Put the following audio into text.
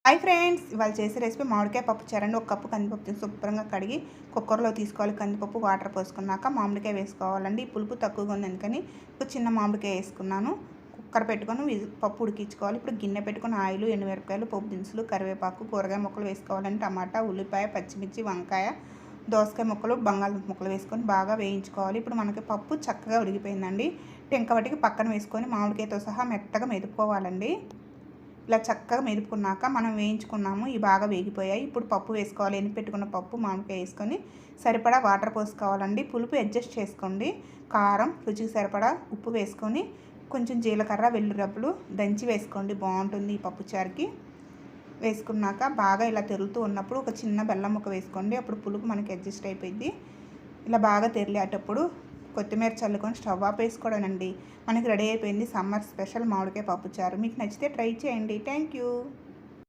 Hi friends, ఇవాళ చేసే recipe మామిడికాయ పప్పు చారండి. ఒక కప్పు కందిపప్పు శుభ్రంగా కడిగి కుక్కర్లో తీసుకోవాలి. కందిపప్పు వాటర్ పోసుకున్నాక మామిడికాయ వేసుకోవాలండి. పులుపు తక్కువగా ఉంది అందుకని ఒక చిన్న మామిడికాయ వేసుకున్నాను. కుక్కర్ పెట్టుకొని పప్పు ఉడికించుకోవాలి. ఇప్పుడు గిన్నె పెట్టుకొని ఆయిల్, ఎండుమిరపకాయలు, పప్పు దినుసులు, కరివేపాకు, కూరగాయ ముక్కలు వేసుకోవాలండి. టమాటా, ఉల్లిపాయ, పచ్చిమిర్చి, వంకాయ, దోసకాయ ముక్కలు, బంగాళదుంప ముక్కలు వేసుకొని బాగా వేయించుకోవాలి. ఇప్పుడు మనకి పప్పు చక్కగా ఉడికిపోయిందండి. టెంకవటికి పక్కన వేసుకొని మామిడికాయతో సహా మెత్తగా మెదుపుకోవాలండి. ఇలా చక్కగా మెదుపుకున్నాక మనం వేయించుకున్నాము, ఇవి బాగా వేగిపోయాయి. ఇప్పుడు పప్పు వేసుకోవాలి. ఎన్ని పెట్టుకున్న పప్పు మామిడికాయ వేసుకొని సరిపడా వాటర్ పోసుకోవాలండి. పులుపు అడ్జస్ట్ చేసుకోండి. కారం, రుచికి సరిపడా ఉప్పు వేసుకొని కొంచెం జీలకర్ర, వెల్లుల్లి దంచి వేసుకోండి. బాగుంటుంది ఈ పప్పు చారుకి. వేసుకున్నాక బాగా ఇలా తెరులుతూ ఉన్నప్పుడు ఒక చిన్న బెల్లం ముక్క వేసుకోండి. అప్పుడు పులుపు మనకి అడ్జస్ట్ అయిపోయింది. ఇలా బాగా తెరిలేటప్పుడు కొత్తిమీర చల్లుకొని స్టవ్ ఆఫ్ వేసుకోవడానండి. మనకి రెడీ అయిపోయింది సమ్మర్ స్పెషల్ మామిడికాయ పప్పుచారు. మీకు నచ్చితే ట్రై చేయండి. Thank you.